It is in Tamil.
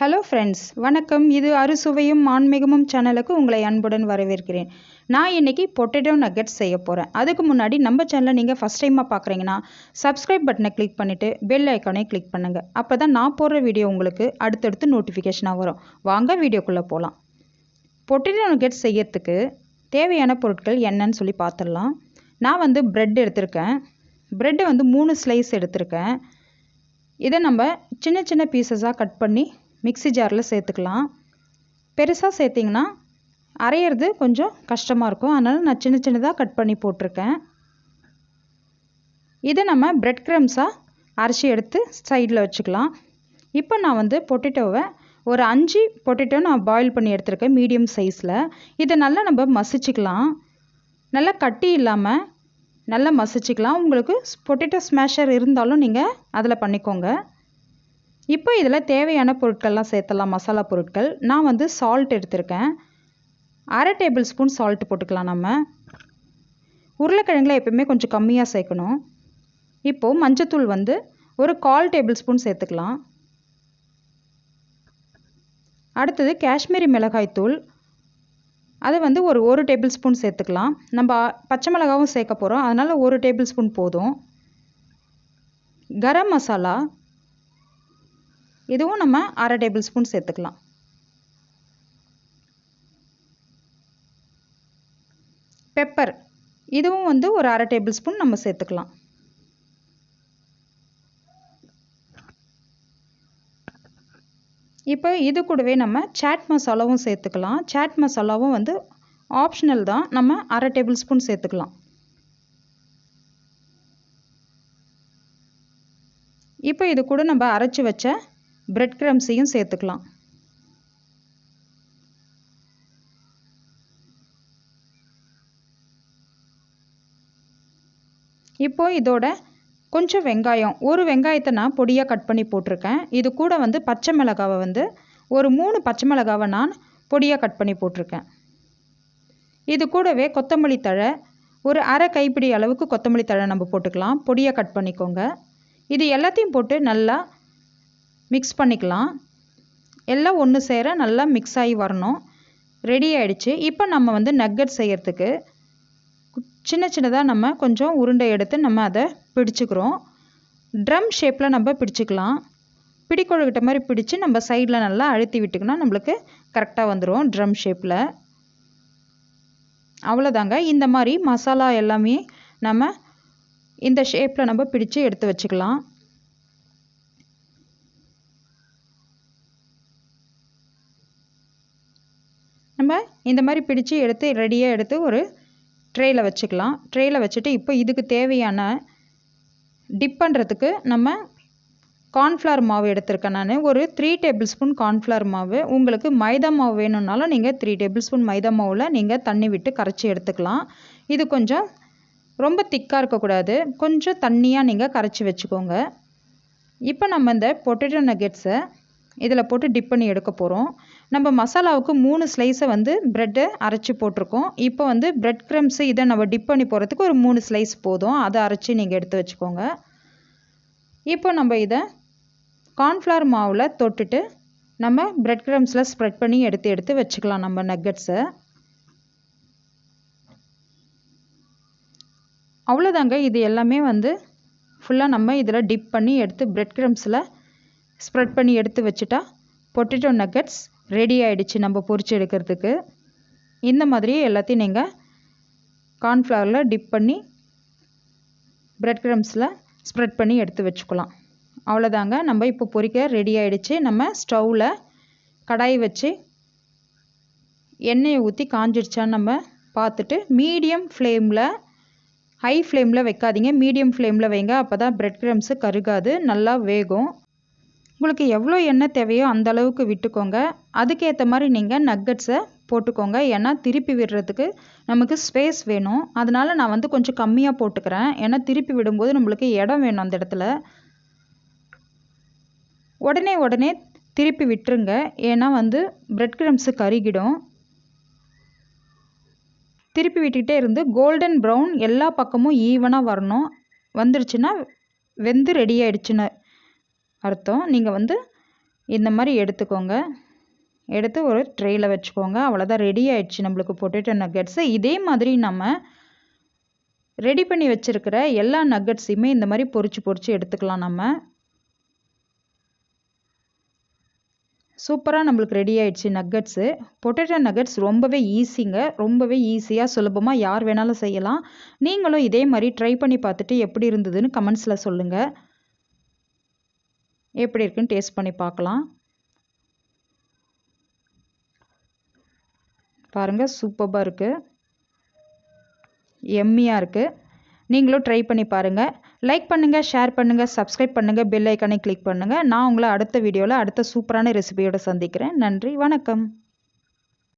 ஹலோ ஃப்ரெண்ட்ஸ், வணக்கம். இது அறுசுவையும் ஆன்மீகமும் சேனலுக்கு உங்களை அன்புடன் வரவேற்கிறேன். நான் இன்னைக்கு பொட்டேட்டோ நக்கெட்ஸ் செய்ய போகிறேன். அதுக்கு முன்னாடி நம்ம சேனலை நீங்கள் ஃபஸ்ட் டைமாக பார்க்குறீங்கன்னா சப்ஸ்கிரைப் பட்டனை கிளிக் பண்ணிவிட்டு பெல் ஐக்கானை கிளிக் பண்ணுங்கள். அப்போ தான் நான் போடுற வீடியோ உங்களுக்கு அடுத்தடுத்து நோட்டிஃபிகேஷனாக வரும். வாங்க வீடியோக்குள்ளே போகலாம். பொட்டேட்டோ நக்கெட்ஸ் செய்யறதுக்கு தேவையான பொருட்கள் என்னன்னு சொல்லி பார்த்துடலாம். நான் ப்ரெட் எடுத்திருக்கேன். ப்ரெட்டு 3 ஸ்லைஸ் எடுத்திருக்கேன். இதை நம்ம சின்ன சின்ன பீசஸாக கட் பண்ணி மிக்ஸி ஜாரில் சேர்த்துக்கலாம். பெருசாக சேர்த்திங்கன்னா அரையிறது கொஞ்சம் கஷ்டமாக இருக்கும். அதனால் நான் சின்ன சின்னதாக கட் பண்ணி போட்டிருக்கேன். இதை நம்ம பிரெட் க்ரம்ஸாக அரைச்சி எடுத்து சைடில் வச்சுக்கலாம். இப்போ நான் பொட்டேட்டோவை ஒரு 5 பொட்டேட்டோ நான் பாயில் பண்ணி எடுத்திருக்கேன் மீடியம் சைஸில். இதை நல்லா நம்ம மசிச்சுக்கலாம். நல்லா கட்டி இல்லாமல் நல்லா மசிச்சுக்கலாம். உங்களுக்கு பொட்டேட்டோ ஸ்மேஷர் இருந்தாலும் நீங்கள் அதில் பண்ணிக்கோங்க. இப்போ இதில் தேவையான பொருட்கள்லாம் சேர்த்தலாம். மசாலா பொருட்கள் நான் சால்ட் எடுத்திருக்கேன். அரை டேபிள் ஸ்பூன் சால்ட் போட்டுக்கலாம். நம்ம உருளைக்கிழங்குல எப்பவுமே கொஞ்சம் கம்மியாக சேர்க்கணும். இப்போது மஞ்சத்தூள் ஒரு 1/4 டேபிள் ஸ்பூன் சேர்த்துக்கலாம். அடுத்தது காஷ்மீரி மிளகாய் தூள், அதை ஒரு 1 டேபிள் ஸ்பூன் சேர்த்துக்கலாம். நம்ம பச்சை மிளகாவும் சேர்க்க போகிறோம், அதனால் 1 டேபிள் ஸ்பூன் போதும். கரம் மசாலா இதுவும் நம்ம அரை டேபிள் ஸ்பூன் சேர்த்துக்கலாம். பெப்பர் இதுவும் ஒரு அரை டேபிள் ஸ்பூன் நம்ம சேர்த்துக்கலாம். இப்போ இது கூடவே நம்ம சாட் மசாலாவும் சேர்த்துக்கலாம். சாட் மசாலாவும் ஆப்ஷனல் தான், நம்ம அரை டேபிள் ஸ்பூன் சேர்த்துக்கலாம். இப்போ இது கூட நம்ம அரைச்சி வச்ச பிரெட் க்ரம்ஸையும் சேர்த்துக்கலாம். இப்போ இதோட கொஞ்சம் வெங்காயம், ஒரு வெங்காயத்தை நான் பொடியாக கட் பண்ணி போட்டிருக்கேன். இது கூட பச்சை மிளகாவை ஒரு 3 பச்சை மிளகாவை நான் பொடியாக கட் பண்ணி போட்டிருக்கேன். இது கூடவே கொத்தமல்லி தழை, ஒரு அரை கைப்பிடி அளவுக்கு கொத்தமல்லி தழை நம்ம போட்டுக்கலாம். பொடியாக கட் பண்ணிக்கோங்க. இது எல்லாத்தையும் போட்டு நல்லா மிக்ஸ் பண்ணிக்கலாம். எல்லாம் ஒன்று சேர நல்லா மிக்ஸ் ஆகி வரணும். ரெடி ஆகிடுச்சு. இப்போ நம்ம நக்கெட் செய்கிறதுக்கு சின்ன சின்னதாக நம்ம கொஞ்சம் உருண்டை எடுத்து நம்ம அதை பிடிச்சிக்கிறோம். ட்ரம் ஷேப்பில் நம்ம பிடிச்சிக்கலாம். பிடிக்கொழுகிட்ட மாதிரி பிடிச்சி நம்ம சைடில் நல்லா அழுத்தி விட்டுக்கணும். நம்மளுக்கு கரெக்டாக வந்துடும் ட்ரம் ஷேப்பில். அவ்வளோதாங்க. இந்த மாதிரி மசாலா எல்லாமே நம்ம இந்த ஷேப்பில் நம்ம பிடிச்சி எடுத்து வச்சுக்கலாம். நம்ம இந்த மாதிரி பிடிச்சி எடுத்து ரெடியாக எடுத்து ஒரு ட்ரேயில் வச்சுக்கலாம். ட்ரேயில் வச்சுட்டு இப்போ இதுக்கு தேவையான டிப் பண்ணுறதுக்கு நம்ம கார்ன்ஃப்ளவர் மாவு எடுத்திருக்கேன். நான் ஒரு 3 டேபிள் ஸ்பூன் கார்ன்ஃப்ளவர் மாவு. உங்களுக்கு மைதா மாவு வேணும்னாலும் நீங்கள் 3 டேபிள் ஸ்பூன் மைதா மாவில் நீங்கள் தண்ணி விட்டு கரைச்சி எடுத்துக்கலாம். இது கொஞ்சம் ரொம்ப திக்காக இருக்கக்கூடாது, கொஞ்சம் தண்ணியாக நீங்கள் கரைச்சி வச்சுக்கோங்க. இப்போ நம்ம இந்த பொட்டேட்டோ நக்கெட்ஸை இதில் போட்டு டிப் பண்ணி எடுக்க போகிறோம். நம்ம மசாலாவுக்கு 3 ஸ்லைஸை ப்ரெட்டை அரைச்சி போட்டிருக்கோம். இப்போ ப்ரெட் க்ரம்ஸு இதை நம்ம டிப் பண்ணி போகிறதுக்கு ஒரு 3 ஸ்லைஸ் போதும். அதை அரைச்சி நீங்கள் எடுத்து வச்சுக்கோங்க. இப்போ நம்ம இதை கார்ன்ஃப்ளவர் மாவில் தொட்டுட்டு நம்ம ப்ரெட் க்ரம்ஸில் ஸ்ப்ரெட் பண்ணி எடுத்து வச்சுக்கலாம் நம்ம நக்கெட்ஸை. அவ்வளோதாங்க. இது எல்லாமே ஃபுல்லாக நம்ம இதில் டிப் பண்ணி எடுத்து ப்ரெட் க்ரம்ஸில் ஸ்ப்ரெட் பண்ணி எடுத்து வச்சுட்டா பொட்டேட்டோ நக்கெட்ஸ் ரெடி ஆகிடுச்சு நம்ம பொரிச்சு எடுக்கிறதுக்கு. இந்த மாதிரியே எல்லாத்தையும் நீங்கள் கார்ன்ஃப்ளவரில் டிப் பண்ணி ப்ரெட் க்ரம்ஸில் ஸ்ப்ரெட் பண்ணி எடுத்து வச்சுக்கலாம். அவ்வளோதாங்க. நம்ம இப்போ பொரிக்க ரெடி ஆகிடுச்சு. நம்ம ஸ்டவ்வில் கடாய் வச்சு எண்ணெயை ஊற்றி காஞ்சிடுச்சான்னு நம்ம பார்த்துட்டு மீடியம் ஃப்ளேமில், ஹை ஃப்ளேமில் வைக்காதீங்க, மீடியம் ஃப்ளேமில் வைங்க. அப்போ தான் ப்ரெட் க்ரம்ஸு கருகாது, நல்லா வேகும். உங்களுக்கு எவ்வளோ எண்ணெய் தேவையோ அந்த அளவுக்கு விட்டுக்கோங்க. அதுக்கேற்ற மாதிரி நீங்கள் நக்கெட்ஸை போட்டுக்கோங்க. ஏன்னா திருப்பி விடுறதுக்கு நமக்கு ஸ்பேஸ் வேணும். அதனால் நான் கொஞ்சம் கம்மியாக போட்டுக்கிறேன். ஏன்னா திருப்பி விடும்போது நம்மளுக்கு இடம் வேணும் அந்த இடத்துல. உடனே திருப்பி விட்டுருங்க. ஏன்னா ப்ரெட் க்ரம்ஸு கருகிடும். திருப்பி விட்டுக்கிட்டே இருந்து கோல்டன் ப்ரௌன் எல்லா பக்கமும் ஈவனாக வரணும். வந்துருச்சுன்னா வெந்து ரெடி ஆகிடுச்சுன்னு அர்த்தம். நீங்கள் இந்த மாதிரி எடுத்துக்கோங்க. எடுத்து ஒரு ட்ரேயில் வச்சுக்கோங்க. அவ்வளோதான், ரெடி ஆயிடுச்சு நம்மளுக்கு பொட்டேட்டோ நக்கட்ஸு. இதே மாதிரி நம்ம ரெடி பண்ணி வச்சுருக்கிற எல்லா நக்கட்ஸையுமே இந்த மாதிரி பொரிச்சு எடுத்துக்கலாம் நம்ம. சூப்பராக நம்மளுக்கு ரெடி ஆயிடுச்சு நக்கட்ஸு. பொட்டேட்டோ நக்கட்ஸ் ரொம்பவே ஈஸிங்க. ரொம்பவே ஈஸியாக சுலபமாக யார் வேணாலும் செய்யலாம். நீங்களும் இதே மாதிரி ட்ரை பண்ணி பார்த்துட்டு எப்படி இருந்ததுன்னு கமெண்ட்ஸில் சொல்லுங்கள். எப்படி இருக்குன்னு டேஸ்ட் பண்ணி பார்க்கலாம். பாருங்கள், சூப்பராக இருக்குது, எம்மியாக இருக்குது. நீங்களும் ட்ரை பண்ணி பாருங்கள். லைக் பண்ணுங்கள், ஷேர் பண்ணுங்கள், சப்ஸ்கிரைப் பண்ணுங்கள், பெல் ஐக்கானை கிளிக் பண்ணுங்கள். நான் உங்களை அடுத்த வீடியோவில் அடுத்த சூப்பரான ரெசிபியோடு சந்திக்கிறேன். நன்றி, வணக்கம்.